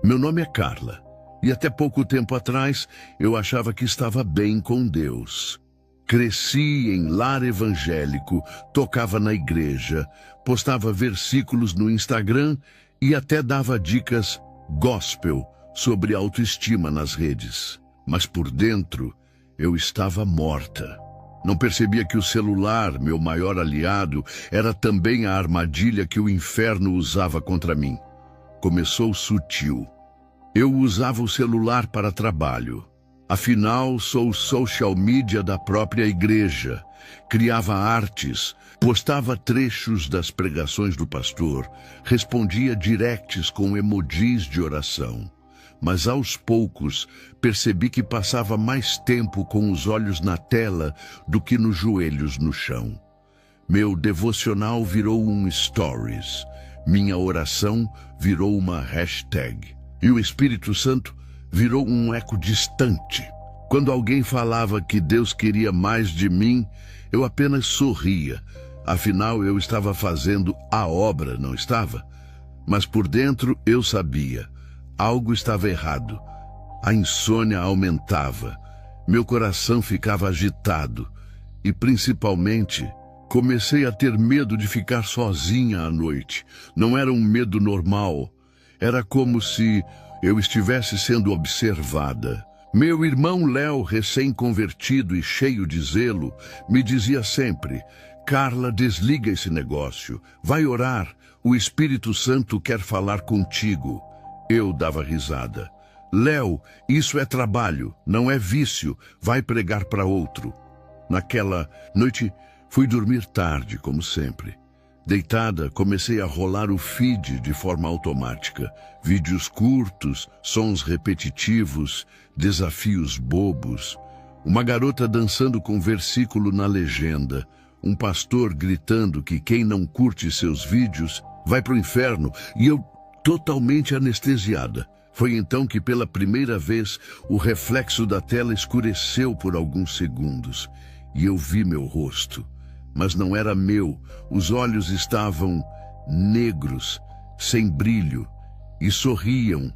Meu nome é Carla, e até pouco tempo atrás eu achava que estava bem com Deus. Cresci em lar evangélico, tocava na igreja, postava versículos no Instagram e até dava dicas gospel sobre autoestima nas redes. Mas por dentro eu estava morta. Não percebia que o celular, meu maior aliado, era também a armadilha que o inferno usava contra mim. Começou sutil. Eu usava o celular para trabalho. Afinal, sou social media da própria igreja. Criava artes, postava trechos das pregações do pastor, respondia directs com emojis de oração. Mas aos poucos percebi que passava mais tempo com os olhos na tela do que nos joelhos no chão. Meu devocional virou um stories. Minha oração virou uma hashtag. E o Espírito Santo virou um eco distante. Quando alguém falava que Deus queria mais de mim, eu apenas sorria. Afinal, eu estava fazendo a obra, não estava? Mas por dentro eu sabia. Algo estava errado. A insônia aumentava. Meu coração ficava agitado. E principalmente, comecei a ter medo de ficar sozinha à noite. Não era um medo normal. Era como se eu estivesse sendo observada. Meu irmão Léo, recém-convertido e cheio de zelo, me dizia sempre: Carla, desliga esse negócio. Vai orar. O Espírito Santo quer falar contigo. Eu dava risada. Léo, isso é trabalho, não é vício. Vai pregar para outro. Naquela noite, fui dormir tarde, como sempre. Deitada, comecei a rolar o feed de forma automática. Vídeos curtos, sons repetitivos, desafios bobos. Uma garota dançando com versículo na legenda. Um pastor gritando que quem não curte seus vídeos vai para o inferno. E eu totalmente anestesiada. Foi então que pela primeira vez o reflexo da tela escureceu por alguns segundos. E eu vi meu rosto. Mas não era meu. Os olhos estavam negros, sem brilho, e sorriam.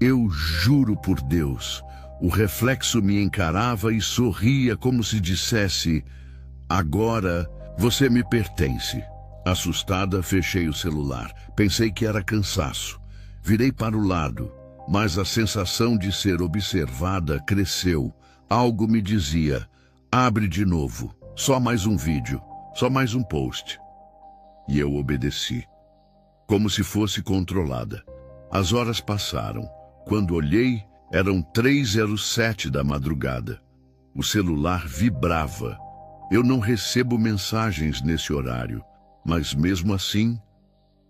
Eu juro por Deus, o reflexo me encarava e sorria como se dissesse: agora você me pertence. Assustada, fechei o celular. Pensei que era cansaço. Virei para o lado, mas a sensação de ser observada cresceu. Algo me dizia: abre de novo. Só mais um vídeo, só mais um post. E eu obedeci, como se fosse controlada. As horas passaram. Quando olhei, eram 3h07 da madrugada. O celular vibrava. Eu não recebo mensagens nesse horário, mas mesmo assim,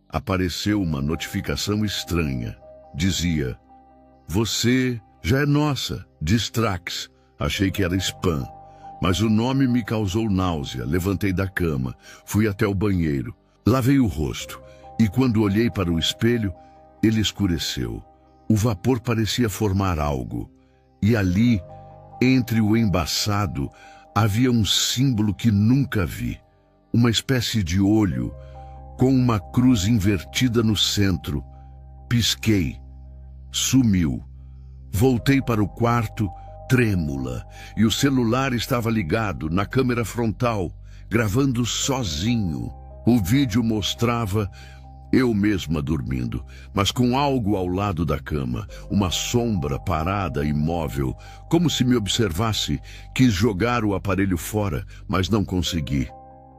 apareceu uma notificação estranha. Dizia: você já é nossa, Distrax. Achei que era spam. Mas o nome me causou náusea. Levantei da cama, fui até o banheiro, lavei o rosto, e quando olhei para o espelho, ele escureceu. O vapor parecia formar algo, e ali, entre o embaçado, havia um símbolo que nunca vi. Uma espécie de olho, com uma cruz invertida no centro. Pisquei. Sumiu. Voltei para o quarto, trêmula, e o celular estava ligado na câmera frontal, gravando sozinho. O vídeo mostrava eu mesma dormindo, mas com algo ao lado da cama, uma sombra parada, imóvel, como se me observasse. Quis jogar o aparelho fora, mas não consegui.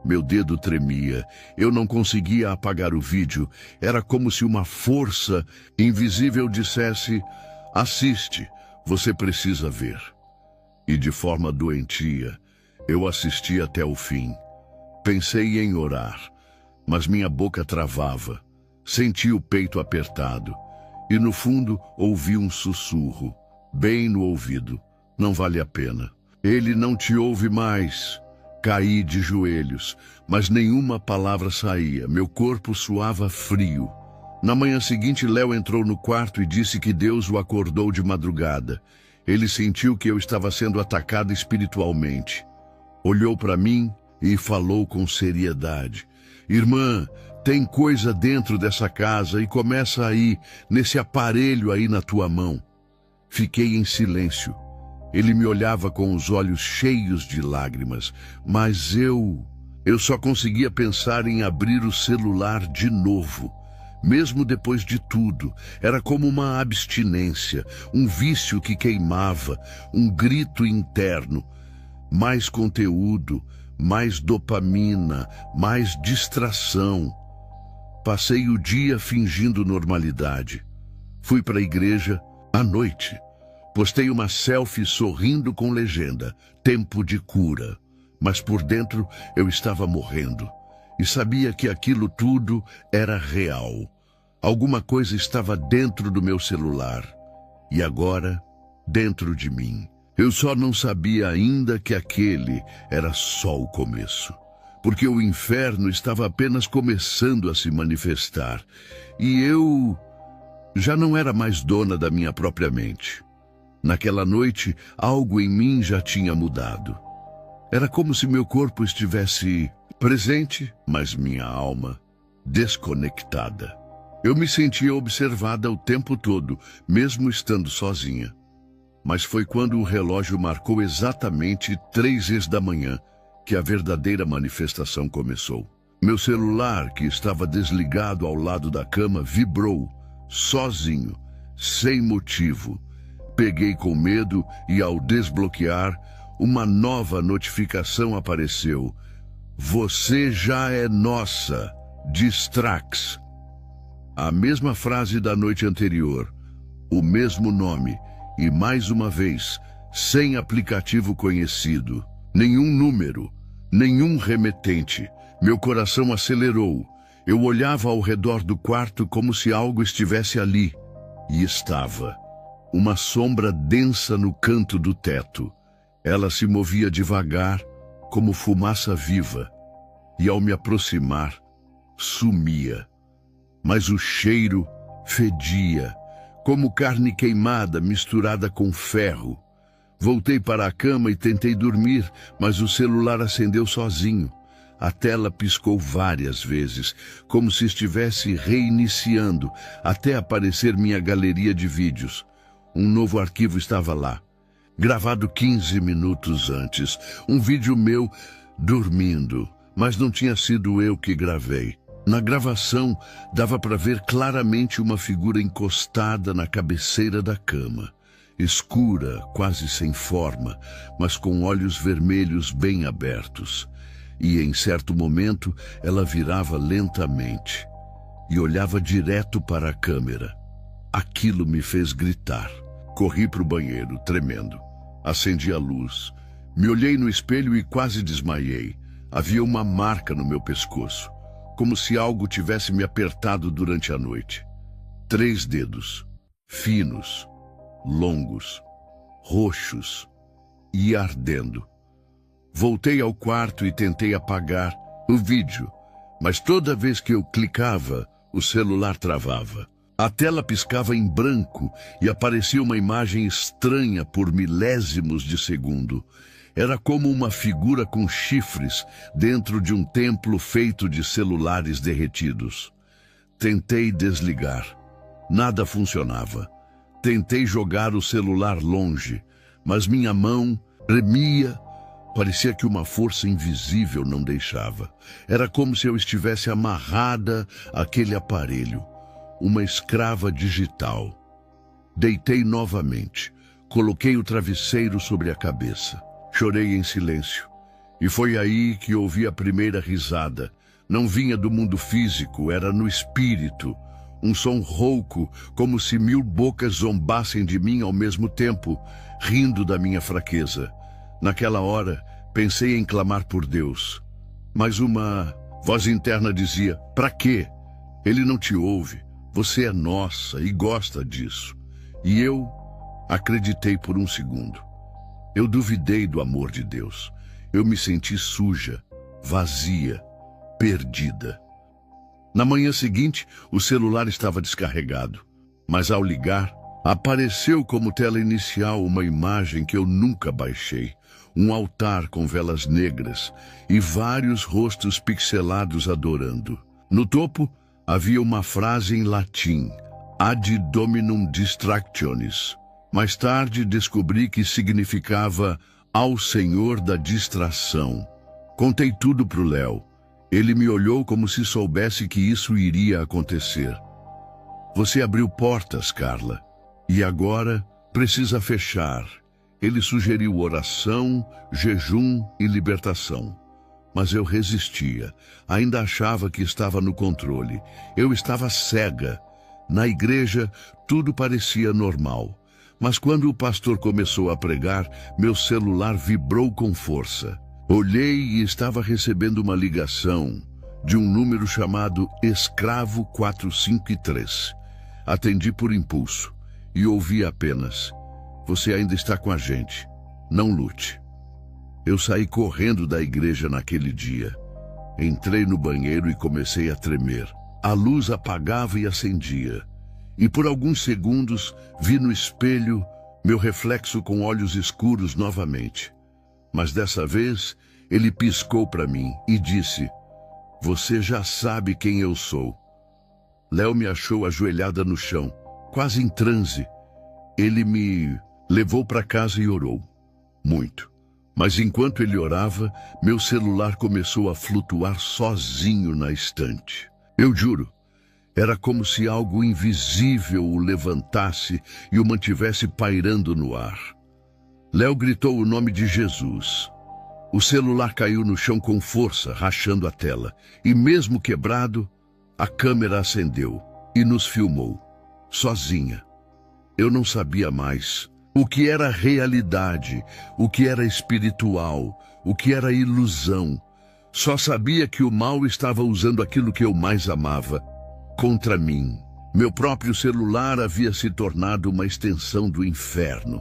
Meu dedo tremia, eu não conseguia apagar o vídeo. Era como se uma força invisível dissesse: assiste. Você precisa ver. E de forma doentia, eu assisti até o fim. Pensei em orar, mas minha boca travava. Senti o peito apertado. E no fundo, ouvi um sussurro, bem no ouvido: não vale a pena. Ele não te ouve mais. Caí de joelhos, mas nenhuma palavra saía. Meu corpo suava frio. Na manhã seguinte, Léo entrou no quarto e disse que Deus o acordou de madrugada. Ele sentiu que eu estava sendo atacada espiritualmente. Olhou para mim e falou com seriedade: irmã, Tem coisa dentro dessa casa e começa aí, nesse aparelho aí na tua mão. Fiquei em silêncio. Ele me olhava com os olhos cheios de lágrimas, mas eu só conseguia pensar em abrir o celular de novo. Mesmo depois de tudo, era como uma abstinência, um vício que queimava, um grito interno. Mais conteúdo, mais dopamina, mais distração. Passei o dia fingindo normalidade. Fui para a igreja à noite. Postei uma selfie sorrindo com legenda, tempo de cura. Mas por dentro eu estava morrendo. E sabia que aquilo tudo era real. Alguma coisa estava dentro do meu celular. E agora, dentro de mim. Eu só não sabia ainda que aquele era só o começo. Porque o inferno estava apenas começando a se manifestar. E eu já não era mais dona da minha própria mente. Naquela noite, algo em mim já tinha mudado. Era como se meu corpo estivesse presente, mas minha alma desconectada. Eu me sentia observada o tempo todo, mesmo estando sozinha. Mas foi quando o relógio marcou exatamente 3 da manhã que a verdadeira manifestação começou. Meu celular, que estava desligado ao lado da cama, vibrou, sozinho, sem motivo. Peguei com medo e, ao desbloquear, uma nova notificação apareceu. Você já é nossa, de Strax. A mesma frase da noite anterior, o mesmo nome e, mais uma vez, sem aplicativo conhecido. Nenhum número, nenhum remetente. Meu coração acelerou. Eu olhava ao redor do quarto como se algo estivesse ali. E estava. Uma sombra densa no canto do teto. Ela se movia devagar, como fumaça viva. E ao me aproximar, sumia. Mas o cheiro fedia, como carne queimada misturada com ferro. Voltei para a cama e tentei dormir, mas o celular acendeu sozinho. A tela piscou várias vezes, como se estivesse reiniciando, até aparecer minha galeria de vídeos. Um novo arquivo estava lá, gravado 15 minutos antes. Um vídeo meu dormindo, mas não tinha sido eu que gravei. Na gravação, dava para ver claramente uma figura encostada na cabeceira da cama. Escura, quase sem forma, mas com olhos vermelhos bem abertos. E, em certo momento, ela virava lentamente e olhava direto para a câmera. Aquilo me fez gritar. Corri para o banheiro, tremendo. Acendi a luz. Me olhei no espelho e quase desmaiei. Havia uma marca no meu pescoço, como se algo tivesse me apertado durante a noite. 3 dedos, finos, longos, roxos e ardendo. Voltei ao quarto e tentei apagar o vídeo, mas toda vez que eu clicava, o celular travava. A tela piscava em branco e aparecia uma imagem estranha por milésimos de segundo. Era como uma figura com chifres dentro de um templo feito de celulares derretidos. Tentei desligar. Nada funcionava. Tentei jogar o celular longe, mas minha mão tremia. Parecia que uma força invisível não deixava. Era como se eu estivesse amarrada àquele aparelho, uma escrava digital. Deitei novamente. Coloquei o travesseiro sobre a cabeça. Chorei em silêncio. E foi aí que ouvi a primeira risada. Não vinha do mundo físico, era no espírito. Um som rouco, como se 1000 bocas zombassem de mim ao mesmo tempo, rindo da minha fraqueza. Naquela hora, pensei em clamar por Deus. Mas uma voz interna dizia, "Pra quê? Ele não te ouve. Você é nossa e gosta disso." E eu acreditei por um segundo. Eu duvidei do amor de Deus. Eu me senti suja, vazia, perdida. Na manhã seguinte, o celular estava descarregado. Mas ao ligar, apareceu como tela inicial uma imagem que eu nunca baixei. Um altar com velas negras e vários rostos pixelados adorando. No topo havia uma frase em latim, Ad Dominum Distractionis. Mais tarde descobri que significava ao Senhor da distração. Contei tudo pro Léo. Ele me olhou como se soubesse que isso iria acontecer. Você abriu portas, Carla, e agora precisa fechar. Ele sugeriu oração, jejum e libertação. Mas eu resistia. Ainda achava que estava no controle. Eu estava cega. Na igreja, tudo parecia normal. Mas quando o pastor começou a pregar, meu celular vibrou com força. Olhei e estava recebendo uma ligação de um número chamado Escravo 453. Atendi por impulso e ouvi apenas: você ainda está com a gente. Não lute. Eu saí correndo da igreja naquele dia. Entrei no banheiro e comecei a tremer. A luz apagava e acendia. E por alguns segundos vi no espelho meu reflexo com olhos escuros novamente. Mas dessa vez ele piscou para mim e disse: você já sabe quem eu sou. Léo me achou ajoelhada no chão, quase em transe. Ele me levou para casa e orou. Muito. Mas enquanto ele orava, meu celular começou a flutuar sozinho na estante. Eu juro, era como se algo invisível o levantasse e o mantivesse pairando no ar. Léo gritou o nome de Jesus. O celular caiu no chão com força, rachando a tela. E mesmo quebrado, a câmera acendeu e nos filmou, sozinha. Eu não sabia mais o que era realidade, o que era espiritual, o que era ilusão. Só sabia que o mal estava usando aquilo que eu mais amava contra mim. Meu próprio celular havia se tornado uma extensão do inferno.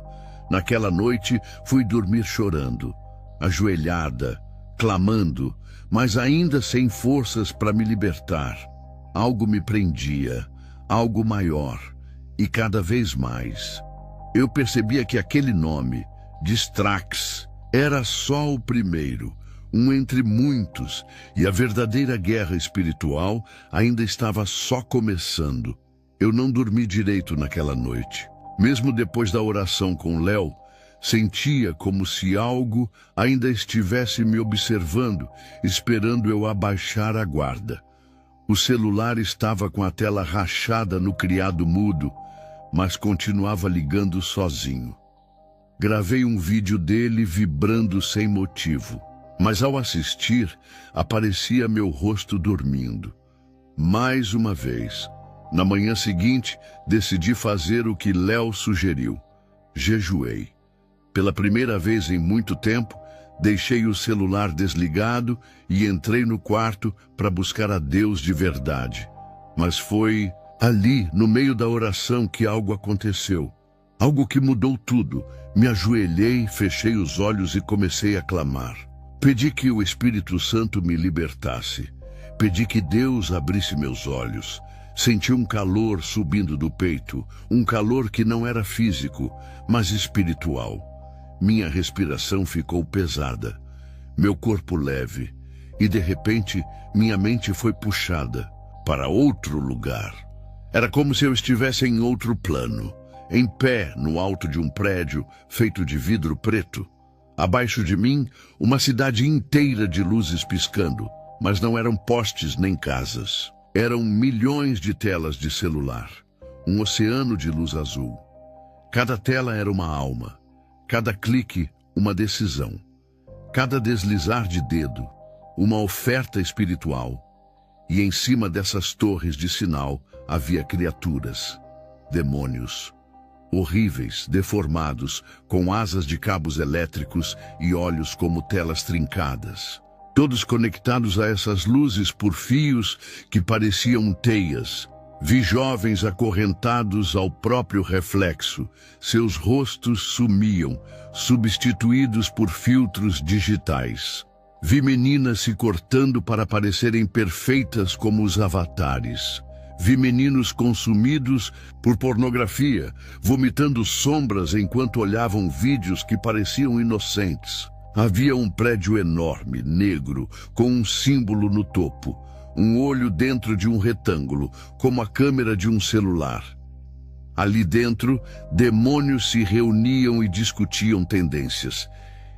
Naquela noite, fui dormir chorando, ajoelhada, clamando, mas ainda sem forças para me libertar. Algo me prendia, algo maior, e cada vez mais. Eu percebia que aquele nome, Distrax, era só o primeiro, um entre muitos, e a verdadeira guerra espiritual ainda estava só começando. Eu não dormi direito naquela noite. Mesmo depois da oração com Léo, sentia como se algo ainda estivesse me observando, esperando eu abaixar a guarda. O celular estava com a tela rachada no criado mudo, mas continuava ligando sozinho. Gravei um vídeo dele vibrando sem motivo, mas ao assistir, aparecia meu rosto dormindo. Mais uma vez, na manhã seguinte, decidi fazer o que Léo sugeriu. Jejuei. Pela primeira vez em muito tempo, deixei o celular desligado e entrei no quarto para buscar a Deus de verdade. Mas foi ali, no meio da oração, que algo aconteceu. Algo que mudou tudo. Me ajoelhei, fechei os olhos e comecei a clamar. Pedi que o Espírito Santo me libertasse. Pedi que Deus abrisse meus olhos. Senti um calor subindo do peito, um calor que não era físico, mas espiritual. Minha respiração ficou pesada, meu corpo leve, e de repente minha mente foi puxada para outro lugar. Era como se eu estivesse em outro plano, em pé no alto de um prédio feito de vidro preto. Abaixo de mim, uma cidade inteira de luzes piscando, mas não eram postes nem casas. Eram milhões de telas de celular, um oceano de luz azul. Cada tela era uma alma, cada clique uma decisão, cada deslizar de dedo uma oferta espiritual. E em cima dessas torres de sinal havia criaturas, demônios, horríveis, deformados, com asas de cabos elétricos e olhos como telas trincadas. Todos conectados a essas luzes por fios que pareciam teias. Vi jovens acorrentados ao próprio reflexo. Seus rostos sumiam, substituídos por filtros digitais. Vi meninas se cortando para parecerem perfeitas como os avatares. Vi meninos consumidos por pornografia, vomitando sombras enquanto olhavam vídeos que pareciam inocentes. Havia um prédio enorme, negro, com um símbolo no topo. um olho dentro de um retângulo, como a câmera de um celular. Ali dentro, demônios se reuniam e discutiam tendências.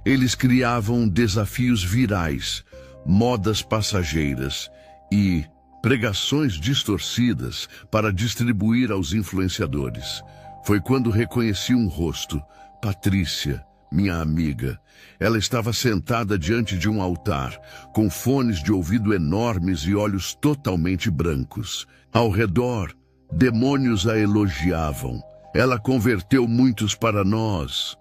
Eles criavam desafios virais, modas passageiras e pregações distorcidas para distribuir aos influenciadores. Foi quando reconheci um rosto, Patrícia, minha amiga. Ela estava sentada diante de um altar, com fones de ouvido enormes e olhos totalmente brancos. Ao redor, demônios a elogiavam. Ela converteu muitos para nós.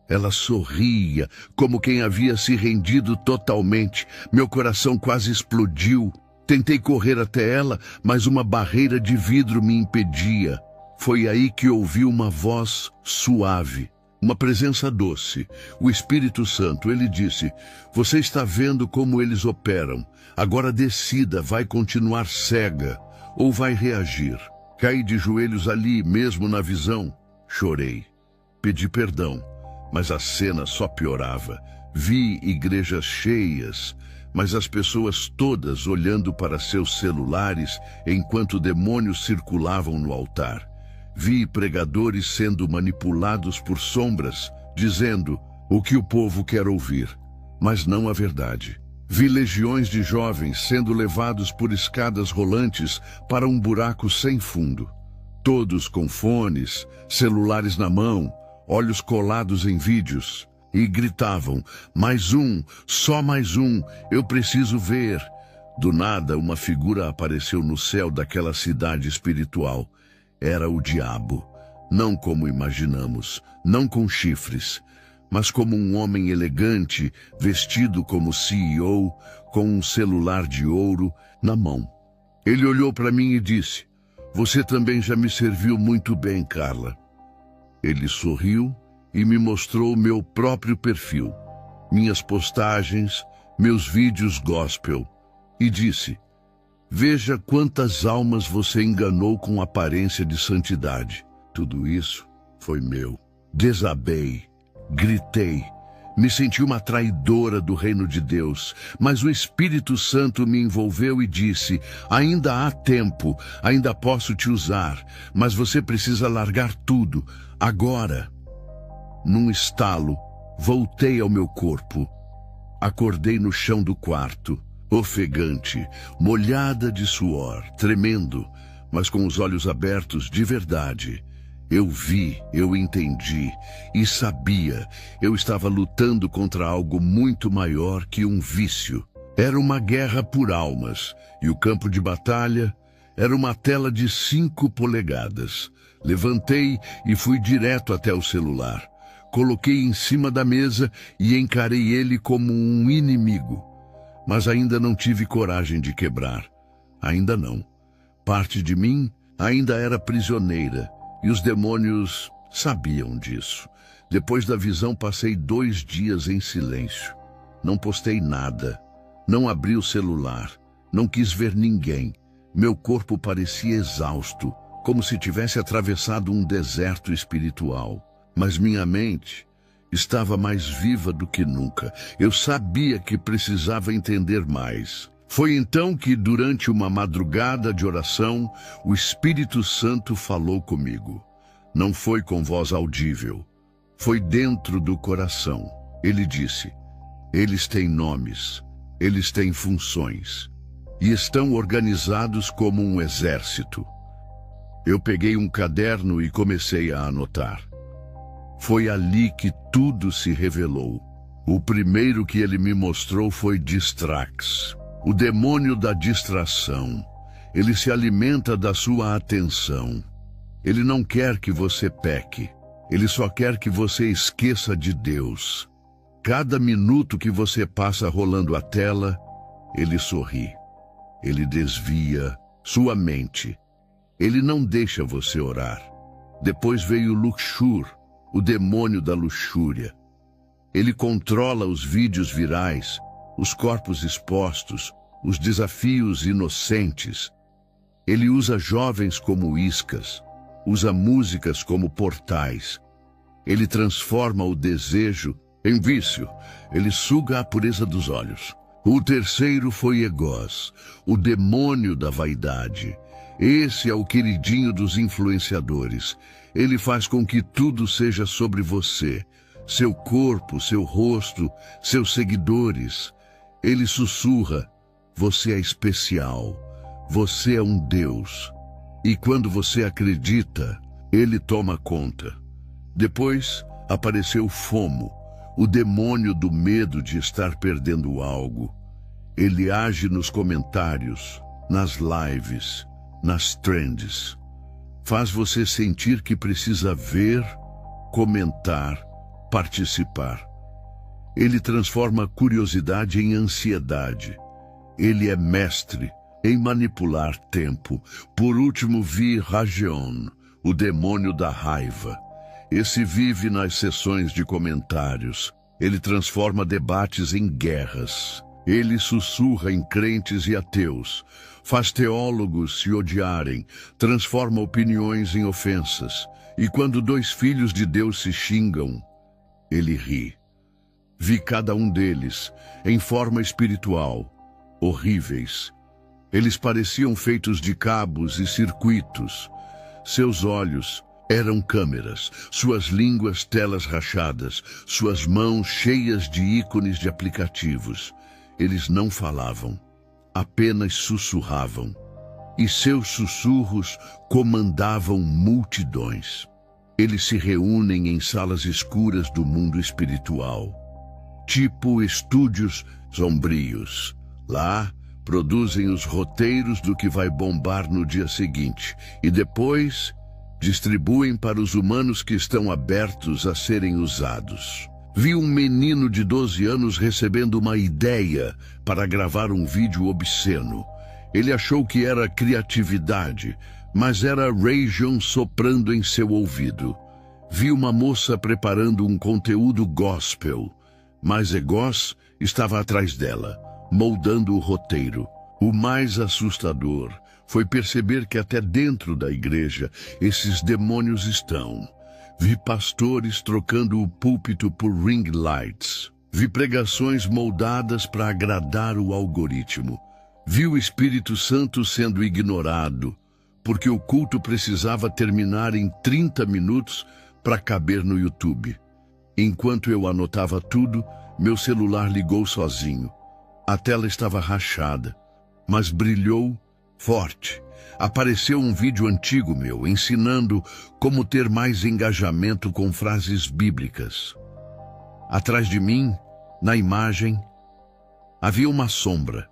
Ela sorria, como quem havia se rendido totalmente. Meu coração quase explodiu. Tentei correr até ela, mas uma barreira de vidro me impedia. Foi aí que ouvi uma voz suave, uma presença doce. O Espírito Santo, ele disse: "Você está vendo como eles operam. Agora decida, vai continuar cega ou vai reagir?" Caí de joelhos ali, mesmo na visão. Chorei. Pedi perdão, mas a cena só piorava. Vi igrejas cheias, mas as pessoas todas olhando para seus celulares enquanto demônios circulavam no altar. Vi pregadores sendo manipulados por sombras, dizendo o que o povo quer ouvir, mas não a verdade. Vi legiões de jovens sendo levados por escadas rolantes para um buraco sem fundo. Todos com fones, celulares na mão, olhos colados em vídeos. E gritavam: "Mais um, só mais um, eu preciso ver." Do nada, uma figura apareceu no céu daquela cidade espiritual. Era o diabo, não como imaginamos, não com chifres, mas como um homem elegante, vestido como CEO, com um celular de ouro na mão. Ele olhou para mim e disse: "Você também já me serviu muito bem, Carla." Ele sorriu e me mostrou meu próprio perfil, minhas postagens, meus vídeos gospel, e disse: "Veja quantas almas você enganou com aparência de santidade." Tudo isso foi meu. Desabei, gritei, me senti uma traidora do reino de Deus, mas o Espírito Santo me envolveu e disse: "Ainda há tempo, ainda posso te usar, mas você precisa largar tudo, agora." Num estalo, voltei ao meu corpo. Acordei no chão do quarto, ofegante, molhada de suor, tremendo, mas com os olhos abertos de verdade. Eu vi, eu entendi e sabia. Eu estava lutando contra algo muito maior que um vício. Era uma guerra por almas, e o campo de batalha era uma tela de 5 polegadas. Levantei e fui direto até o celular. Coloquei em cima da mesa e encarei ele como um inimigo. Mas ainda não tive coragem de quebrar. Ainda não. Parte de mim ainda era prisioneira, e os demônios sabiam disso. Depois da visão, passei 2 dias em silêncio. Não postei nada. Não abri o celular. Não quis ver ninguém. Meu corpo parecia exausto, como se tivesse atravessado um deserto espiritual. Mas minha mente estava mais viva do que nunca. Eu sabia que precisava entender mais. Foi então que, durante uma madrugada de oração, o Espírito Santo falou comigo. Não foi com voz audível. Foi dentro do coração. Ele disse: "Eles têm nomes, eles têm funções, e estão organizados como um exército." Eu peguei um caderno e comecei a anotar. Foi ali que tudo se revelou. O primeiro que ele me mostrou foi Distrax, o demônio da distração. Ele se alimenta da sua atenção. Ele não quer que você peque. Ele só quer que você esqueça de Deus. Cada minuto que você passa rolando a tela, ele sorri. Ele desvia sua mente. Ele não deixa você orar. Depois veio Luxur, o demônio da luxúria. Ele controla os vídeos virais, os corpos expostos, os desafios inocentes. Ele usa jovens como iscas, usa músicas como portais. Ele transforma o desejo em vício. Ele suga a pureza dos olhos. O terceiro foi Egós, o demônio da vaidade. Esse é o queridinho dos influenciadores. Ele faz com que tudo seja sobre você, seu corpo, seu rosto, seus seguidores. Ele sussurra: você é especial, você é um Deus. E quando você acredita, ele toma conta. Depois apareceu FOMO, o demônio do medo de estar perdendo algo. Ele age nos comentários, nas lives, nas trends. Faz você sentir que precisa ver, comentar, participar. Ele transforma a curiosidade em ansiedade. Ele é mestre em manipular tempo. Por último, vi Rageon, o demônio da raiva. Esse vive nas sessões de comentários. Ele transforma debates em guerras. Ele sussurra em crentes e ateus, faz teólogos se odiarem, transforma opiniões em ofensas. E quando dois filhos de Deus se xingam, ele ri. Vi cada um deles, em forma espiritual, horríveis. Eles pareciam feitos de cabos e circuitos. Seus olhos eram câmeras, suas línguas telas rachadas, suas mãos cheias de ícones de aplicativos. Eles não falavam, apenas sussurravam, e seus sussurros comandavam multidões. Eles se reúnem em salas escuras do mundo espiritual, tipo estúdios sombrios. Lá, produzem os roteiros do que vai bombar no dia seguinte, e depois distribuem para os humanos que estão abertos a serem usados. Vi um menino de 12 anos recebendo uma ideia para gravar um vídeo obsceno. Ele achou que era criatividade, mas era Rageon soprando em seu ouvido. Vi uma moça preparando um conteúdo gospel, mas Egós estava atrás dela, moldando o roteiro. O mais assustador foi perceber que até dentro da igreja esses demônios estão. Vi pastores trocando o púlpito por ring lights. Vi pregações moldadas para agradar o algoritmo. Vi o Espírito Santo sendo ignorado, porque o culto precisava terminar em 30 minutos para caber no YouTube. Enquanto eu anotava tudo, meu celular ligou sozinho. A tela estava rachada, mas brilhou forte. Apareceu um vídeo antigo meu, ensinando como ter mais engajamento com frases bíblicas. Atrás de mim, na imagem, havia uma sombra,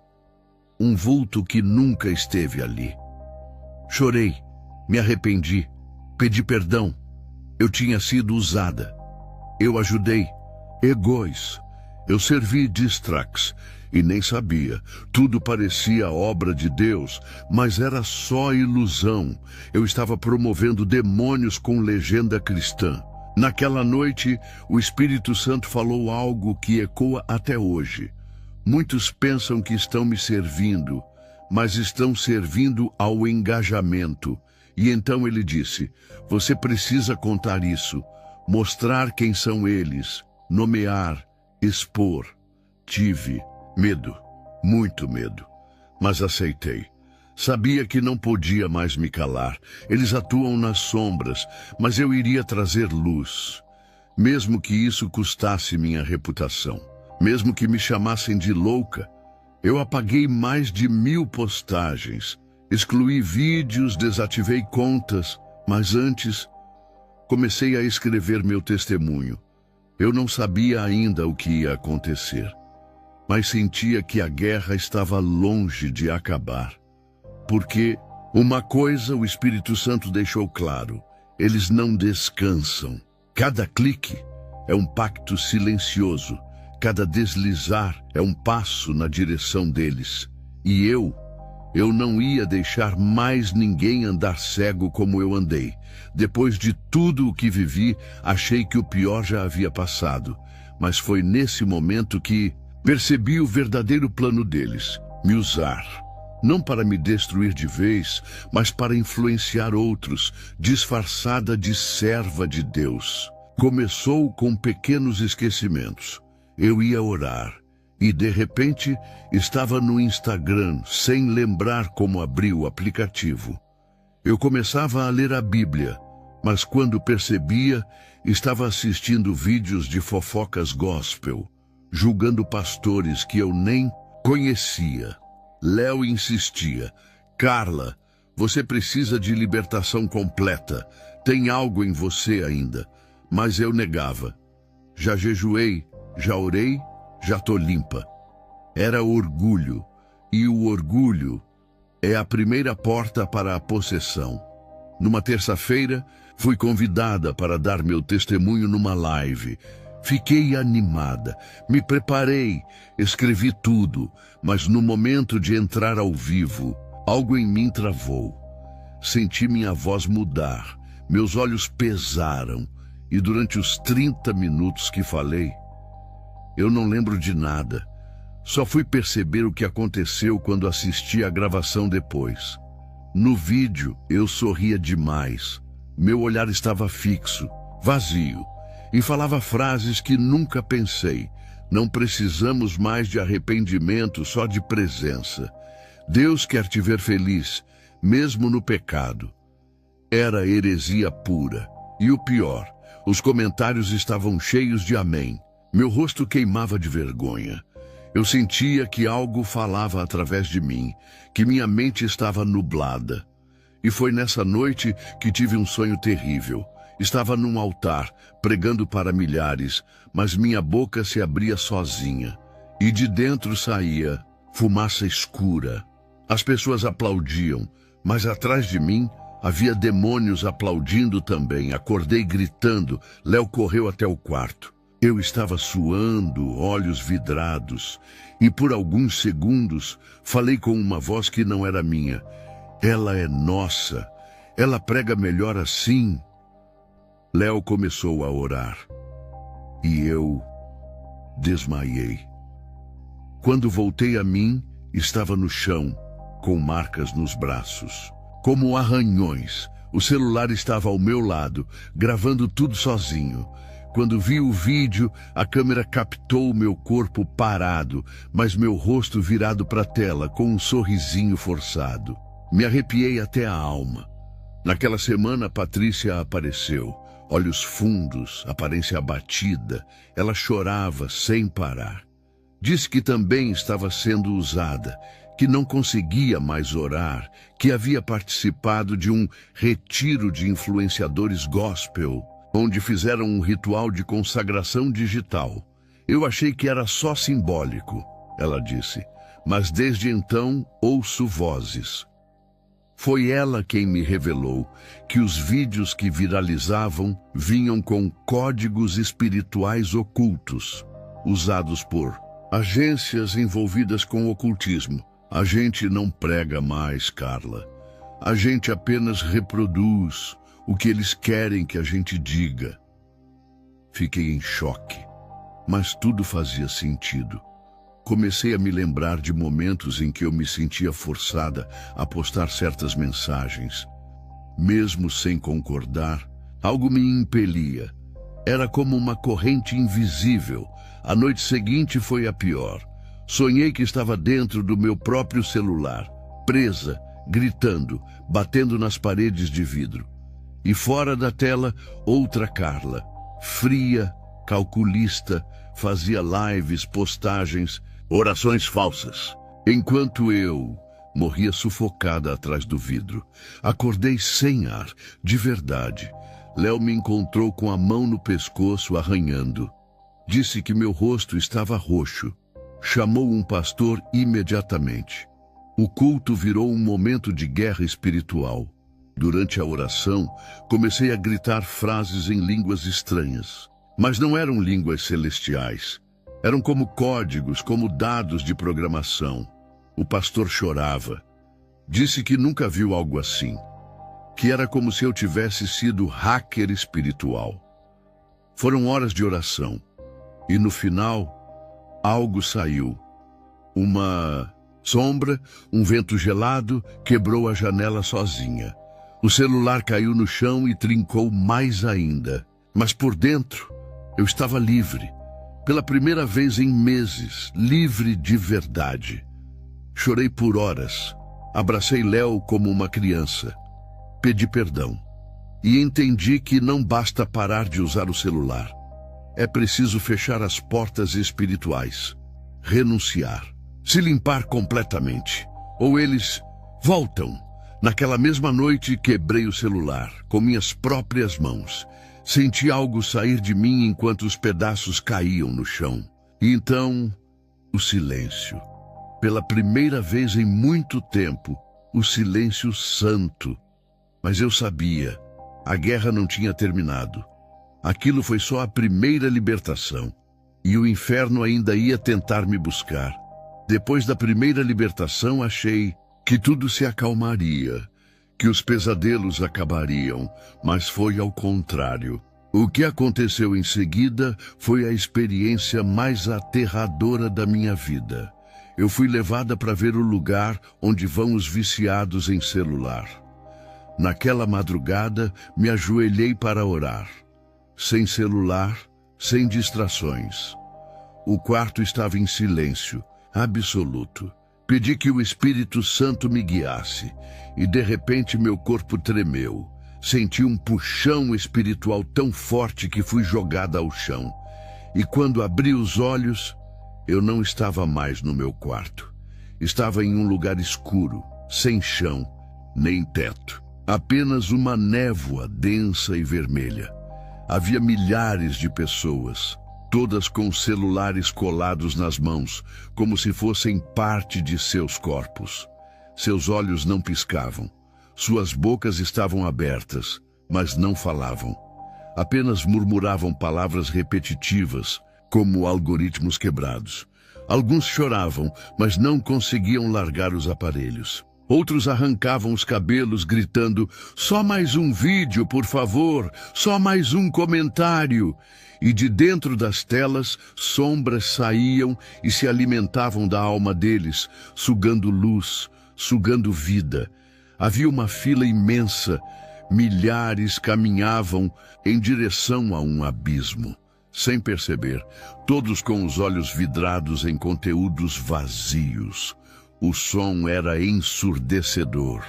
um vulto que nunca esteve ali. Chorei, me arrependi, pedi perdão. Eu tinha sido usada. Eu ajudei. Egós. Eu servi distrax e nem sabia. Tudo parecia obra de Deus, mas era só ilusão. Eu estava promovendo demônios com legenda cristã. Naquela noite, o Espírito Santo falou algo que ecoa até hoje. Muitos pensam que estão me servindo, mas estão servindo ao engajamento. E então ele disse: você precisa contar isso, mostrar quem são eles, nomear, expor. Tive medo, muito medo, mas aceitei. Sabia que não podia mais me calar. Eles atuam nas sombras, mas eu iria trazer luz. Mesmo que isso custasse minha reputação, mesmo que me chamassem de louca, eu apaguei mais de 1000 postagens, excluí vídeos, desativei contas, mas antes comecei a escrever meu testemunho. Eu não sabia ainda o que ia acontecer, mas sentia que a guerra estava longe de acabar. Porque uma coisa o Espírito Santo deixou claro: eles não descansam. Cada clique é um pacto silencioso, cada deslizar é um passo na direção deles. E eu não ia deixar mais ninguém andar cego como eu andei. Depois de tudo o que vivi, achei que o pior já havia passado. Mas foi nesse momento que percebi o verdadeiro plano deles: me usar. Não para me destruir de vez, mas para influenciar outros, disfarçada de serva de Deus. Começou com pequenos esquecimentos. Eu ia orar, E, de repente, estava no Instagram, sem lembrar como abrir o aplicativo. Eu começava a ler a Bíblia, mas quando percebia, estava assistindo vídeos de fofocas gospel, julgando pastores que eu nem conhecia. Léo insistia: Carla, você precisa de libertação completa. Tem algo em você ainda. Mas eu negava. Já jejuei, já orei, já tô limpa. Era orgulho. E o orgulho é a primeira porta para a possessão. Numa terça-feira, fui convidada para dar meu testemunho numa live. Fiquei animada, me preparei, escrevi tudo, mas no momento de entrar ao vivo, algo em mim travou. Senti minha voz mudar, meus olhos pesaram, e durante os 30 minutos que falei, eu não lembro de nada. Só fui perceber o que aconteceu quando assisti a gravação depois. No vídeo, eu sorria demais. Meu olhar estava fixo, vazio, e falava frases que nunca pensei. Não precisamos mais de arrependimento, só de presença. Deus quer te ver feliz, mesmo no pecado. Era heresia pura. E o pior, os comentários estavam cheios de amém. Meu rosto queimava de vergonha. Eu sentia que algo falava através de mim, que minha mente estava nublada. E foi nessa noite que tive um sonho terrível. Estava num altar, pregando para milhares, mas minha boca se abria sozinha. E de dentro saía fumaça escura. As pessoas aplaudiam, mas atrás de mim havia demônios aplaudindo também. Acordei gritando. Léo correu até o quarto. Eu estava suando, olhos vidrados, e por alguns segundos falei com uma voz que não era minha. Ela é nossa. Ela prega melhor assim. Léo começou a orar. E eu desmaiei. Quando voltei a mim, estava no chão, com marcas nos braços, como arranhões. O celular estava ao meu lado, gravando tudo sozinho. Quando vi o vídeo, a câmera captou meu corpo parado, mas meu rosto virado para a tela, com um sorrisinho forçado. Me arrepiei até a alma. Naquela semana, Patrícia apareceu. Olhos fundos, aparência abatida. Ela chorava sem parar. Disse que também estava sendo usada, que não conseguia mais orar, que havia participado de um retiro de influenciadores gospel, onde fizeram um ritual de consagração digital. Eu achei que era só simbólico, ela disse, mas desde então ouço vozes. Foi ela quem me revelou que os vídeos que viralizavam vinham com códigos espirituais ocultos, usados por agências envolvidas com ocultismo. A gente não prega mais, Carla. A gente apenas reproduz o que eles querem que a gente diga. Fiquei em choque, mas tudo fazia sentido. Comecei a me lembrar de momentos em que eu me sentia forçada a postar certas mensagens. Mesmo sem concordar, algo me impelia. Era como uma corrente invisível. A noite seguinte foi a pior. Sonhei que estava dentro do meu próprio celular, presa, gritando, batendo nas paredes de vidro. E fora da tela, outra Carla, fria, calculista, fazia lives, postagens, orações falsas. Enquanto eu morria sufocada atrás do vidro. Acordei sem ar, de verdade. Léo me encontrou com a mão no pescoço, arranhando. Disse que meu rosto estava roxo. Chamou um pastor imediatamente. O culto virou um momento de guerra espiritual. Durante a oração, comecei a gritar frases em línguas estranhas. Mas não eram línguas celestiais. Eram como códigos, como dados de programação. O pastor chorava. Disse que nunca viu algo assim. Que era como se eu tivesse sido hacker espiritual. Foram horas de oração. E no final, algo saiu. Uma sombra, um vento gelado, quebrou a janela sozinha. O celular caiu no chão e trincou mais ainda. Mas por dentro, eu estava livre. Pela primeira vez em meses, livre de verdade. Chorei por horas. Abracei Léo como uma criança. Pedi perdão. E entendi que não basta parar de usar o celular. É preciso fechar as portas espirituais. Renunciar. Se limpar completamente. Ou eles voltam. Naquela mesma noite, quebrei o celular, com minhas próprias mãos. Senti algo sair de mim enquanto os pedaços caíam no chão. E então, o silêncio. Pela primeira vez em muito tempo, o silêncio santo. Mas eu sabia, a guerra não tinha terminado. Aquilo foi só a primeira libertação. E o inferno ainda ia tentar me buscar. Depois da primeira libertação, achei que tudo se acalmaria, que os pesadelos acabariam, mas foi ao contrário. O que aconteceu em seguida foi a experiência mais aterradora da minha vida. Eu fui levada para ver o lugar onde vão os viciados em celular. Naquela madrugada, me ajoelhei para orar. Sem celular, sem distrações. O quarto estava em silêncio, absoluto. Pedi que o Espírito Santo me guiasse, e de repente meu corpo tremeu. Senti um puxão espiritual tão forte que fui jogada ao chão. E quando abri os olhos, eu não estava mais no meu quarto. Estava em um lugar escuro, sem chão, nem teto. Apenas uma névoa densa e vermelha. Havia milhares de pessoas, todas com celulares colados nas mãos, como se fossem parte de seus corpos. Seus olhos não piscavam. Suas bocas estavam abertas, mas não falavam. Apenas murmuravam palavras repetitivas, como algoritmos quebrados. Alguns choravam, mas não conseguiam largar os aparelhos. Outros arrancavam os cabelos, gritando, "Só mais um vídeo, por favor! Só mais um comentário!" E de dentro das telas, sombras saíam e se alimentavam da alma deles, sugando luz, sugando vida. Havia uma fila imensa. Milhares caminhavam em direção a um abismo. Sem perceber, todos com os olhos vidrados em conteúdos vazios. O som era ensurdecedor.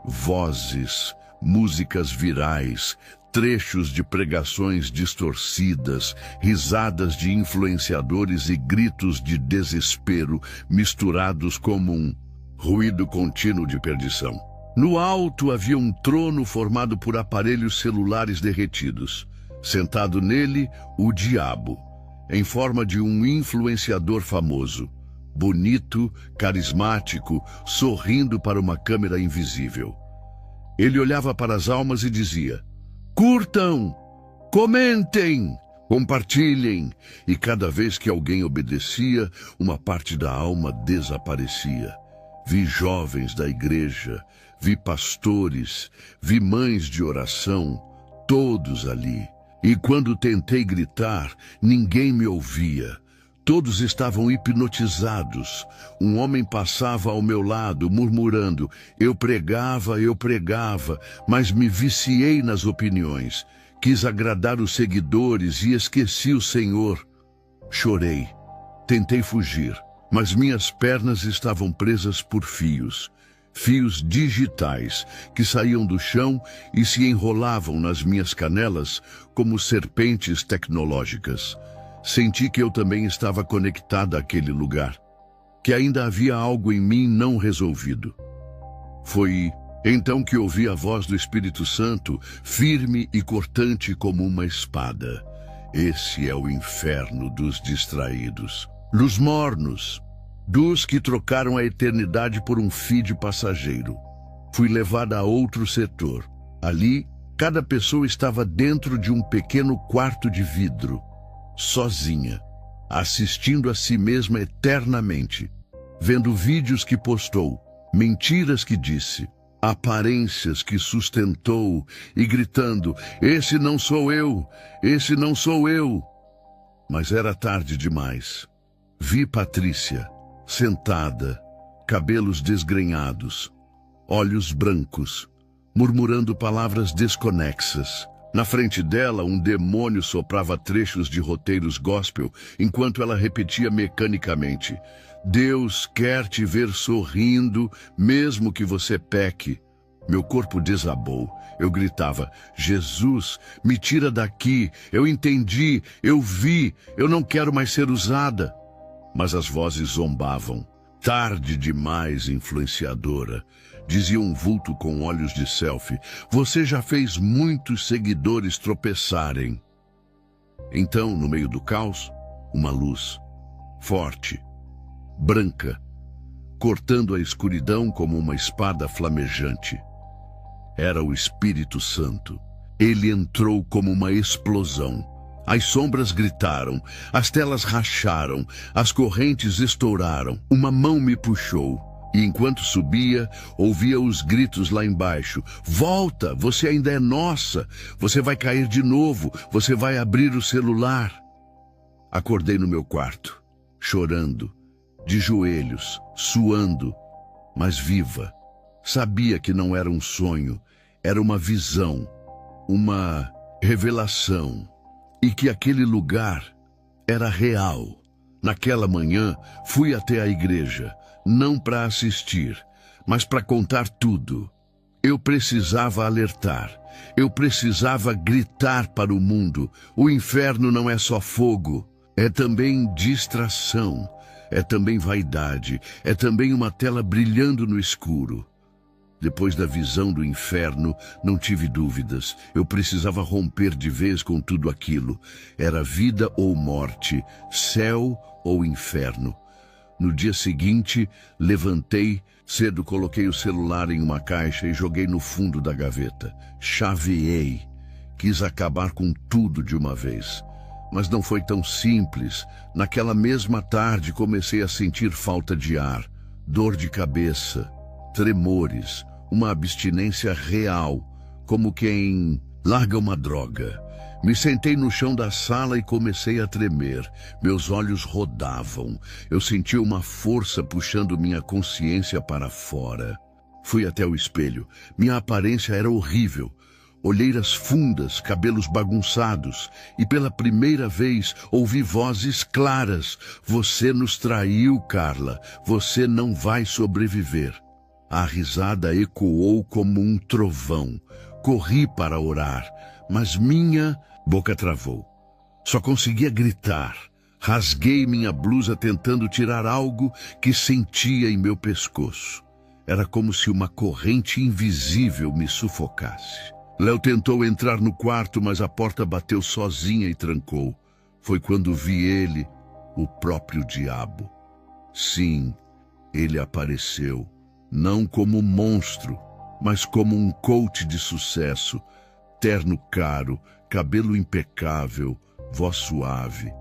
Vozes, músicas virais, trechos de pregações distorcidas, risadas de influenciadores e gritos de desespero misturados como um ruído contínuo de perdição. No alto havia um trono formado por aparelhos celulares derretidos. Sentado nele, o diabo, em forma de um influenciador famoso. Bonito, carismático, sorrindo para uma câmera invisível. Ele olhava para as almas e dizia, "Curtam, comentem, compartilhem." E cada vez que alguém obedecia, uma parte da alma desaparecia. Vi jovens da igreja, vi pastores, vi mães de oração, todos ali. E quando tentei gritar, ninguém me ouvia. Todos estavam hipnotizados. Um homem passava ao meu lado, murmurando, eu pregava, mas me viciei nas opiniões. Quis agradar os seguidores e esqueci o Senhor. Chorei. Tentei fugir, mas minhas pernas estavam presas por fios. Fios digitais que saíam do chão e se enrolavam nas minhas canelas como serpentes tecnológicas. Senti que eu também estava conectada àquele lugar, que ainda havia algo em mim não resolvido. Foi então que ouvi a voz do Espírito Santo, firme e cortante como uma espada. Esse é o inferno dos distraídos, dos mornos, dos que trocaram a eternidade por um feed passageiro. Fui levada a outro setor. Ali, cada pessoa estava dentro de um pequeno quarto de vidro, sozinha, assistindo a si mesma eternamente, vendo vídeos que postou, mentiras que disse, aparências que sustentou e gritando, esse não sou eu, esse não sou eu. Mas era tarde demais. Vi Patrícia, sentada, cabelos desgrenhados, olhos brancos, murmurando palavras desconexas, Na frente dela, um demônio soprava trechos de roteiros gospel, enquanto ela repetia mecanicamente: Deus quer te ver sorrindo, mesmo que você peque. Meu corpo desabou. Eu gritava: Jesus, me tira daqui. Eu entendi, eu vi, eu não quero mais ser usada. Mas as vozes zombavam. Tarde demais, influenciadora. Dizia um vulto com olhos de selfie: você já fez muitos seguidores tropeçarem. Então, no meio do caos, uma luz, forte, branca, cortando a escuridão como uma espada flamejante. Era o Espírito Santo. Ele entrou como uma explosão. As sombras gritaram, as telas racharam, as correntes estouraram. Uma mão me puxou. E enquanto subia, ouvia os gritos lá embaixo: volta, você ainda é nossa, você vai cair de novo, você vai abrir o celular. Acordei no meu quarto, chorando, de joelhos, suando, mas viva. Sabia que não era um sonho, era uma visão, uma revelação, e que aquele lugar era real. Naquela manhã, fui até a igreja, não para assistir, mas para contar tudo. Eu precisava alertar, eu precisava gritar para o mundo: o inferno não é só fogo, é também distração, é também vaidade, é também uma tela brilhando no escuro. Depois da visão do inferno, não tive dúvidas. Eu precisava romper de vez com tudo aquilo. Era vida ou morte, céu ou inferno. No dia seguinte, levantei, cedo coloquei o celular em uma caixa e joguei no fundo da gaveta. Chaveei. Quis acabar com tudo de uma vez. Mas não foi tão simples. Naquela mesma tarde comecei a sentir falta de ar, dor de cabeça, tremores, uma abstinência real, como quem larga uma droga. Me sentei no chão da sala e comecei a tremer. Meus olhos rodavam. Eu sentia uma força puxando minha consciência para fora. Fui até o espelho. Minha aparência era horrível. Olheiras fundas, cabelos bagunçados. E pela primeira vez ouvi vozes claras: você nos traiu, Carla. Você não vai sobreviver. A risada ecoou como um trovão. Corri para orar, mas minha boca travou. Só conseguia gritar. Rasguei minha blusa tentando tirar algo que sentia em meu pescoço. Era como se uma corrente invisível me sufocasse. Léo tentou entrar no quarto, mas a porta bateu sozinha e trancou. Foi quando vi ele, o próprio diabo. Sim, ele apareceu. Não como um monstro, mas como um coach de sucesso. Terno caro, cabelo impecável, voz suave.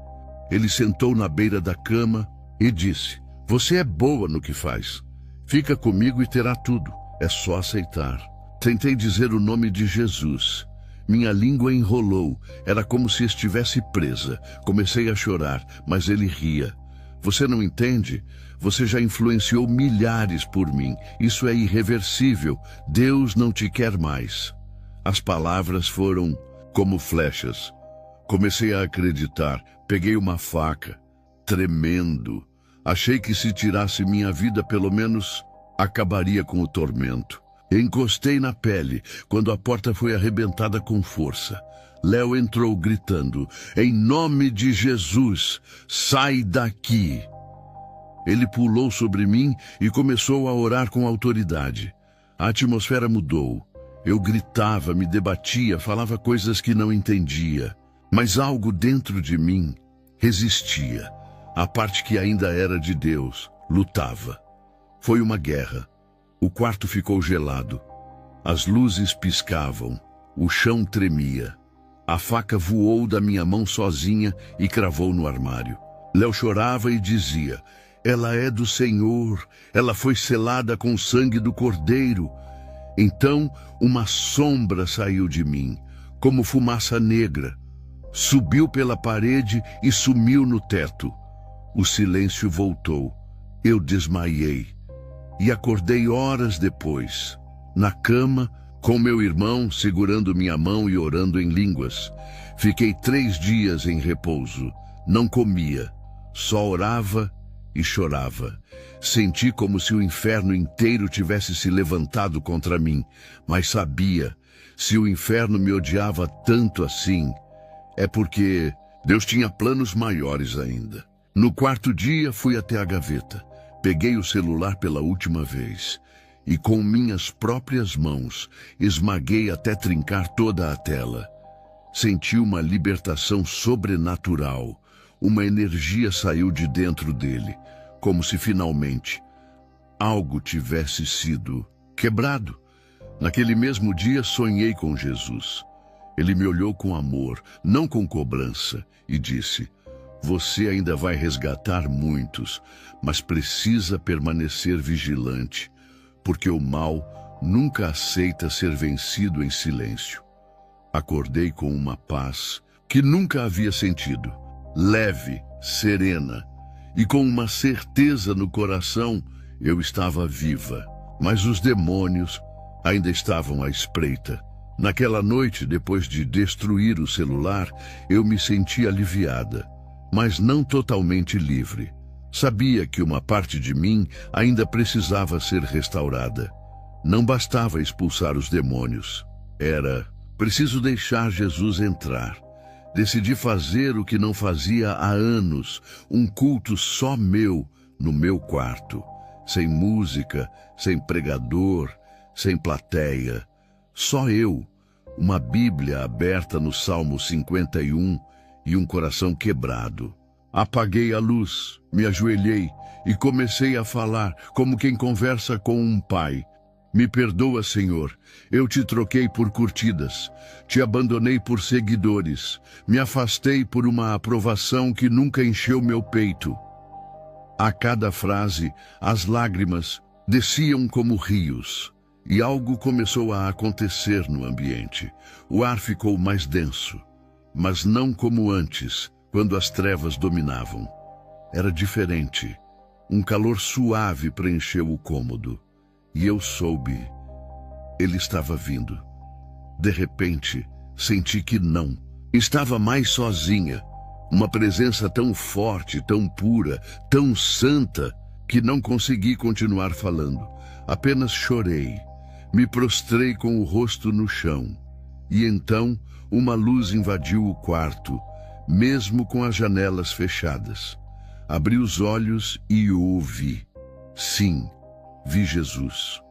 Ele sentou na beira da cama e disse: você é boa no que faz. Fica comigo e terá tudo. É só aceitar. Tentei dizer o nome de Jesus. Minha língua enrolou. Era como se estivesse presa. Comecei a chorar, mas ele ria. Você não entende? Você já influenciou milhares por mim. Isso é irreversível. Deus não te quer mais. As palavras foram como flechas. Comecei a acreditar. Peguei uma faca, tremendo. Achei que se tirasse minha vida, pelo menos acabaria com o tormento. Encostei na pele quando a porta foi arrebentada com força. Léo entrou gritando: em nome de Jesus, sai daqui! Ele pulou sobre mim e começou a orar com autoridade. A atmosfera mudou. Eu gritava, me debatia, falava coisas que não entendia. Mas algo dentro de mim resistia. A parte que ainda era de Deus lutava. Foi uma guerra. O quarto ficou gelado. As luzes piscavam. O chão tremia. A faca voou da minha mão sozinha e cravou no armário. Léo chorava e dizia: ela é do Senhor, ela foi selada com o sangue do Cordeiro. Então uma sombra saiu de mim, como fumaça negra. Subiu pela parede e sumiu no teto. O silêncio voltou. Eu desmaiei. E acordei horas depois, na cama, com meu irmão segurando minha mão e orando em línguas. Fiquei 3 dias em repouso. Não comia, só orava e chorava. Senti como se o inferno inteiro tivesse se levantado contra mim, mas sabia, se o inferno me odiava tanto assim, é porque Deus tinha planos maiores ainda. No 4º dia fui até a gaveta, peguei o celular pela última vez e com minhas próprias mãos esmaguei até trincar toda a tela. Senti uma libertação sobrenatural, uma energia saiu de dentro dele, como se finalmente algo tivesse sido quebrado. Naquele mesmo dia sonhei com Jesus. Ele me olhou com amor, não com cobrança, e disse: você ainda vai resgatar muitos, mas precisa permanecer vigilante, porque o mal nunca aceita ser vencido em silêncio. Acordei com uma paz que nunca havia sentido, leve, serena, e com uma certeza no coração, eu estava viva. Mas os demônios ainda estavam à espreita. Naquela noite, depois de destruir o celular, eu me senti aliviada, mas não totalmente livre. Sabia que uma parte de mim ainda precisava ser restaurada. Não bastava expulsar os demônios. Era preciso deixar Jesus entrar. Decidi fazer o que não fazia há anos, um culto só meu, no meu quarto. Sem música, sem pregador, sem plateia. Só eu, uma Bíblia aberta no Salmo 51 e um coração quebrado. Apaguei a luz, me ajoelhei e comecei a falar como quem conversa com um pai. Me perdoa, Senhor, eu te troquei por curtidas, te abandonei por seguidores, me afastei por uma aprovação que nunca encheu meu peito. A cada frase, as lágrimas desciam como rios, e algo começou a acontecer no ambiente. O ar ficou mais denso, mas não como antes, quando as trevas dominavam. Era diferente. Um calor suave preencheu o cômodo. E eu soube, ele estava vindo. De repente, senti que não. Estava mais sozinha. Uma presença tão forte, tão pura, tão santa, que não consegui continuar falando. Apenas chorei. Me prostrei com o rosto no chão. E então, uma luz invadiu o quarto, mesmo com as janelas fechadas. Abri os olhos e o vi. Sim, vi Jesus.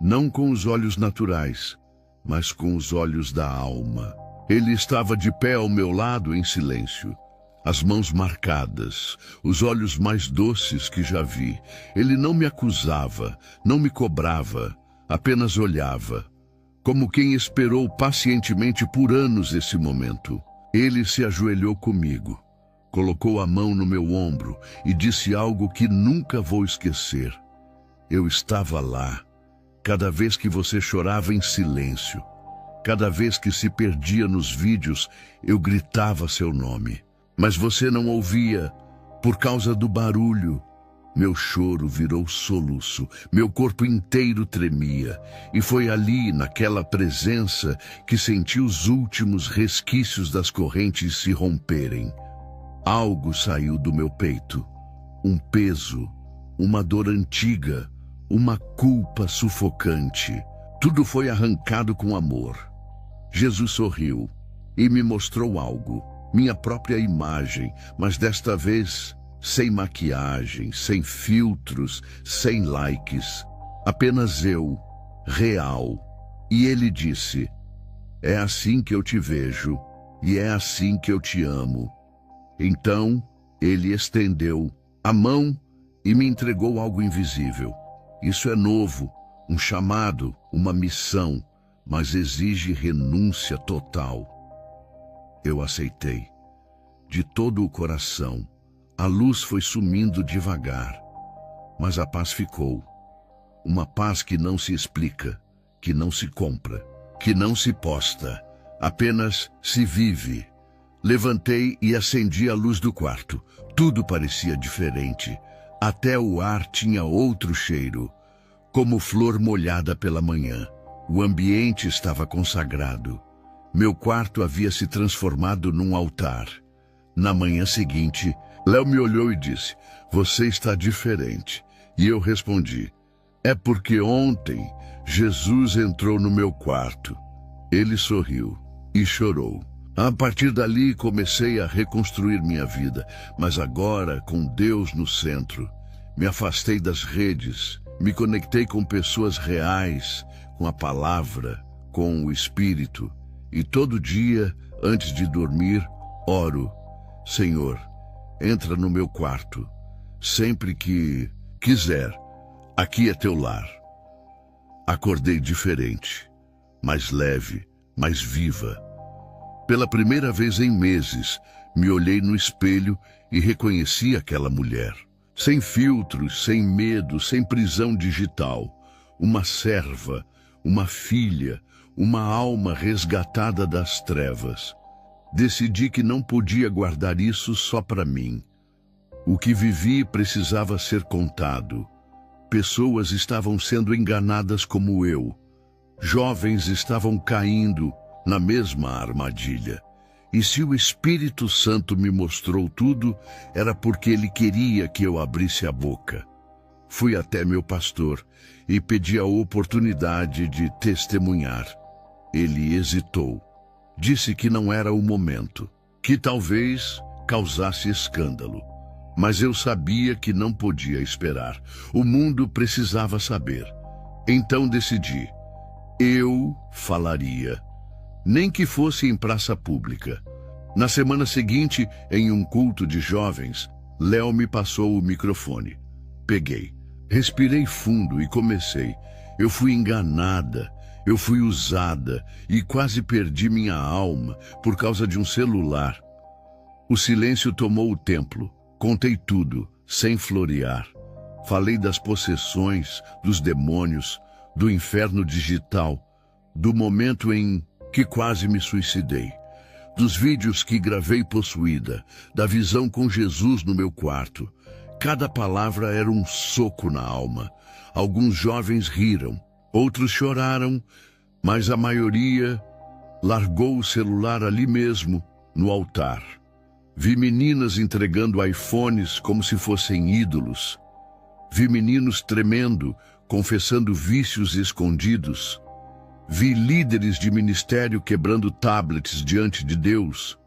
Não com os olhos naturais, mas com os olhos da alma. Ele estava de pé ao meu lado em silêncio. As mãos marcadas, os olhos mais doces que já vi. Ele não me acusava, não me cobrava, apenas olhava, como quem esperou pacientemente por anos esse momento. Ele se ajoelhou comigo, colocou a mão no meu ombro e disse algo que nunca vou esquecer. Eu estava lá, cada vez que você chorava em silêncio, cada vez que se perdia nos vídeos, eu gritava seu nome. Mas você não ouvia, por causa do barulho. Meu choro virou soluço, meu corpo inteiro tremia. E foi ali, naquela presença, que senti os últimos resquícios das correntes se romperem. Algo saiu do meu peito, um peso, uma dor antiga, uma culpa sufocante. Tudo foi arrancado com amor. Jesus sorriu e me mostrou algo. Minha própria imagem, mas desta vez sem maquiagem, sem filtros, sem likes. Apenas eu, real. E ele disse: é assim que eu te vejo e é assim que eu te amo. Então ele estendeu a mão e me entregou algo invisível. Isso é novo, um chamado, uma missão, mas exige renúncia total. Eu aceitei. De todo o coração, a luz foi sumindo devagar, mas a paz ficou. Uma paz que não se explica, que não se compra, que não se posta, apenas se vive. Levantei e acendi a luz do quarto. Tudo parecia diferente. Até o ar tinha outro cheiro, como flor molhada pela manhã. O ambiente estava consagrado. Meu quarto havia se transformado num altar. Na manhã seguinte, Léo me olhou e disse: "Você está diferente." E eu respondi: "É porque ontem Jesus entrou no meu quarto." Ele sorriu e chorou. A partir dali comecei a reconstruir minha vida, mas agora com Deus no centro. Me afastei das redes, me conectei com pessoas reais, com a palavra, com o Espírito. E todo dia, antes de dormir, oro: "Senhor, entra no meu quarto, sempre que quiser. Aqui é teu lar." Acordei diferente, mais leve, mais viva. Pela primeira vez em meses, me olhei no espelho e reconheci aquela mulher. Sem filtros, sem medo, sem prisão digital. Uma serva, uma filha, uma alma resgatada das trevas. Decidi que não podia guardar isso só para mim. O que vivi precisava ser contado. Pessoas estavam sendo enganadas como eu. Jovens estavam caindo na mesma armadilha. E se o Espírito Santo me mostrou tudo, era porque ele queria que eu abrisse a boca. Fui até meu pastor e pedi a oportunidade de testemunhar. Ele hesitou. Disse que não era o momento, que talvez causasse escândalo. Mas eu sabia que não podia esperar. O mundo precisava saber. Então decidi. Eu falaria. Nem que fosse em praça pública. Na semana seguinte, em um culto de jovens, Léo me passou o microfone. Peguei. Respirei fundo e comecei. Eu fui enganada. Eu fui usada e quase perdi minha alma por causa de um celular. O silêncio tomou o templo. Contei tudo, sem florear. Falei das possessões, dos demônios, do inferno digital, do momento em que quase me suicidei, dos vídeos que gravei possuída, da visão com Jesus no meu quarto. Cada palavra era um soco na alma. Alguns jovens riram. Outros choraram, mas a maioria largou o celular ali mesmo, no altar. Vi meninas entregando iPhones como se fossem ídolos. Vi meninos tremendo, confessando vícios escondidos. Vi líderes de ministério quebrando tablets diante de Deus.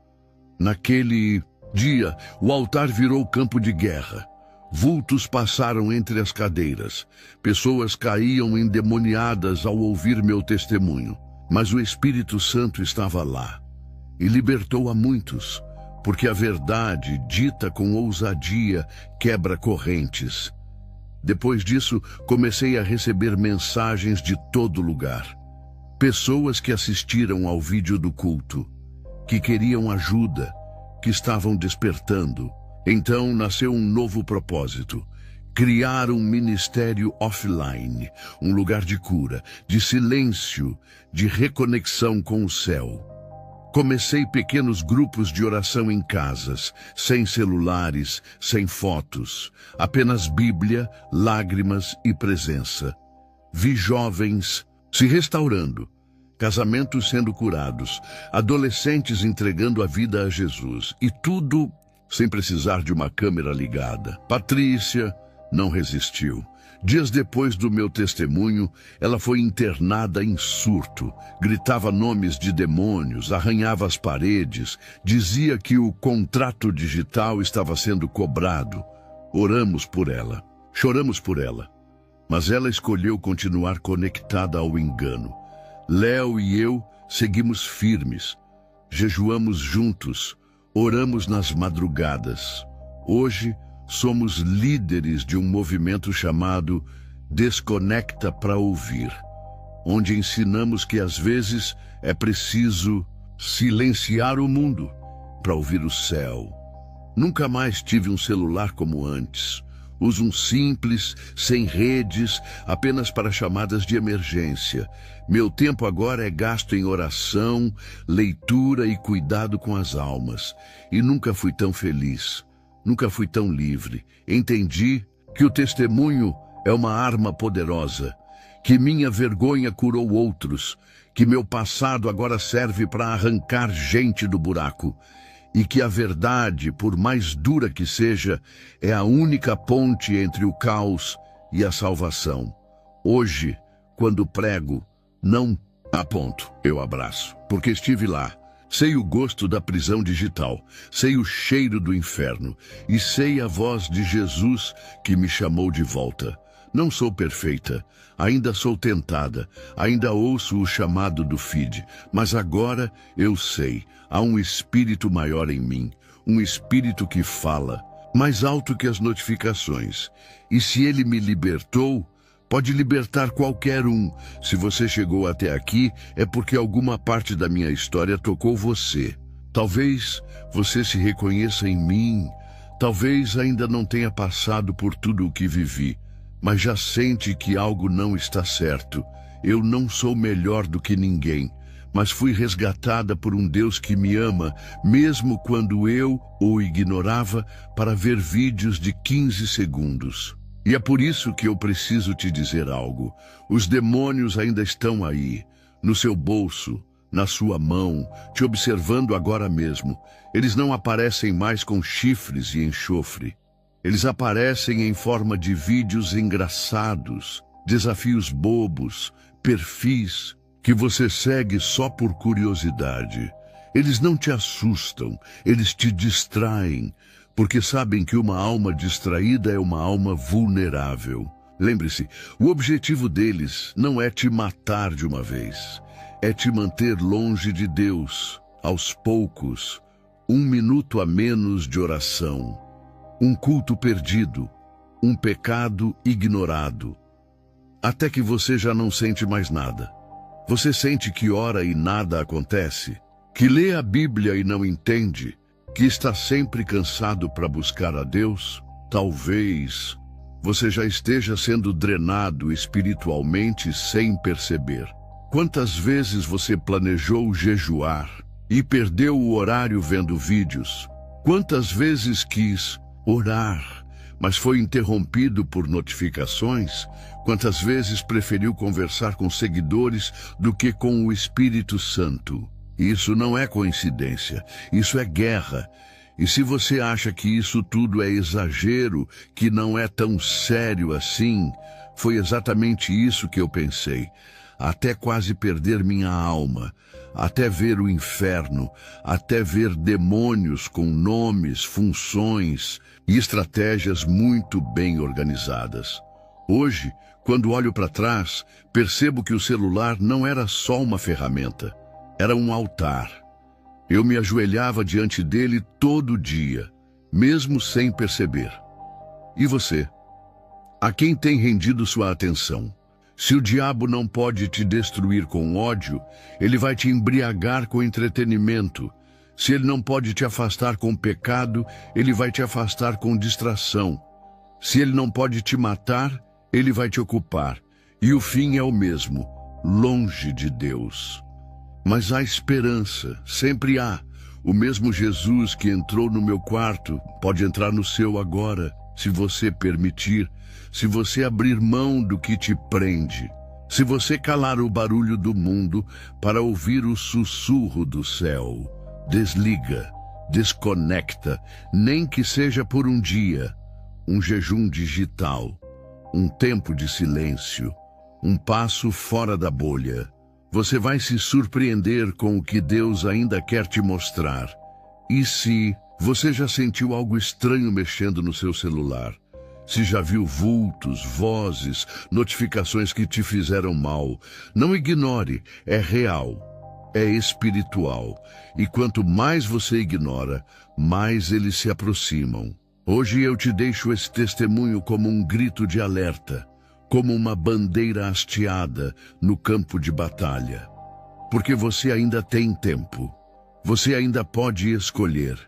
Naquele dia, o altar virou campo de guerra. Vultos passaram entre as cadeiras. Pessoas caíam endemoniadas ao ouvir meu testemunho. Mas o Espírito Santo estava lá e libertou a muitos, porque a verdade, dita com ousadia, quebra correntes. Depois disso, comecei a receber mensagens de todo lugar. Pessoas que assistiram ao vídeo do culto, que queriam ajuda, que estavam despertando. Então nasceu um novo propósito: criar um ministério offline, um lugar de cura, de silêncio, de reconexão com o céu. Comecei pequenos grupos de oração em casas, sem celulares, sem fotos, apenas Bíblia, lágrimas e presença. Vi jovens se restaurando, casamentos sendo curados, adolescentes entregando a vida a Jesus, e tudo sem precisar de uma câmera ligada. Patrícia não resistiu. Dias depois do meu testemunho, ela foi internada em surto. Gritava nomes de demônios, arranhava as paredes, dizia que o contrato digital estava sendo cobrado. Oramos por ela, choramos por ela. Mas ela escolheu continuar conectada ao engano. Léo e eu seguimos firmes. Jejuamos juntos. Oramos nas madrugadas. Hoje, somos líderes de um movimento chamado Desconecta para Ouvir, onde ensinamos que às vezes é preciso silenciar o mundo para ouvir o céu. Nunca mais tive um celular como antes. Uso um simples, sem redes, apenas para chamadas de emergência. Meu tempo agora é gasto em oração, leitura e cuidado com as almas. E nunca fui tão feliz, nunca fui tão livre. Entendi que o testemunho é uma arma poderosa que minha vergonha curou outros, que meu passado agora serve para arrancar gente do buraco, e que a verdade, por mais dura que seja, é a única ponte entre o caos e a salvação. Hoje, quando prego, não aponto, eu abraço, porque estive lá. Sei o gosto da prisão digital, sei o cheiro do inferno e sei a voz de Jesus que me chamou de volta. Não sou perfeita, ainda sou tentada, ainda ouço o chamado do feed, mas agora eu sei, há um espírito maior em mim, um espírito que fala, mais alto que as notificações. E se ele me libertou, pode libertar qualquer um. Se você chegou até aqui, é porque alguma parte da minha história tocou você. Talvez você se reconheça em mim, talvez ainda não tenha passado por tudo o que vivi, mas já sente que algo não está certo. Eu não sou melhor do que ninguém, mas fui resgatada por um Deus que me ama, mesmo quando eu o ignorava para ver vídeos de 15 segundos. E é por isso que eu preciso te dizer algo. Os demônios ainda estão aí, no seu bolso, na sua mão, te observando agora mesmo. Eles não aparecem mais com chifres e enxofre. Eles aparecem em forma de vídeos engraçados, desafios bobos, perfis que você segue só por curiosidade. Eles não te assustam, eles te distraem, porque sabem que uma alma distraída é uma alma vulnerável. Lembre-se, o objetivo deles não é te matar de uma vez, é te manter longe de Deus, aos poucos, 1 minuto a menos de oração, um culto perdido, um pecado ignorado, até que você já não sente mais nada. Você sente que ora e nada acontece, que lê a Bíblia e não entende, que está sempre cansado para buscar a Deus. Talvez você já esteja sendo drenado espiritualmente sem perceber. Quantas vezes você planejou jejuar e perdeu o horário vendo vídeos? Quantas vezes quis orar, mas foi interrompido por notificações? Quantas vezes preferiu conversar com seguidores do que com o Espírito Santo? Isso não é coincidência, isso é guerra. E se você acha que isso tudo é exagero, que não é tão sério assim, foi exatamente isso que eu pensei. Até quase perder minha alma, até ver o inferno, até ver demônios com nomes, funções e estratégias muito bem organizadas. Hoje, quando olho para trás, percebo que o celular não era só uma ferramenta, era um altar. Eu me ajoelhava diante dele todo dia, mesmo sem perceber. E você? A quem tem rendido sua atenção? Se o diabo não pode te destruir com ódio, ele vai te embriagar com entretenimento. Se ele não pode te afastar com pecado, ele vai te afastar com distração. Se ele não pode te matar, ele vai te ocupar. E o fim é o mesmo, longe de Deus. Mas há esperança, sempre há. O mesmo Jesus que entrou no meu quarto pode entrar no seu agora, se você permitir, se você abrir mão do que te prende, se você calar o barulho do mundo para ouvir o sussurro do céu. Desliga, desconecta, nem que seja por um dia, um jejum digital, um tempo de silêncio, um passo fora da bolha. Você vai se surpreender com o que Deus ainda quer te mostrar. E se você já sentiu algo estranho mexendo no seu celular? Se já viu vultos, vozes, notificações que te fizeram mal, não ignore, é real, é espiritual. E quanto mais você ignora, mais eles se aproximam. Hoje eu te deixo esse testemunho como um grito de alerta, como uma bandeira hasteada no campo de batalha. Porque você ainda tem tempo. Você ainda pode escolher.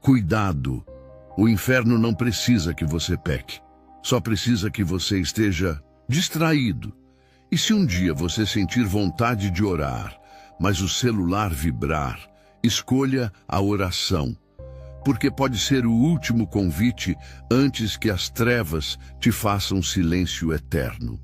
Cuidado! O inferno não precisa que você peque. Só precisa que você esteja distraído. E se um dia você sentir vontade de orar, mas o celular vibrar, escolha a oração. Porque pode ser o último convite antes que as trevas te façam silêncio eterno.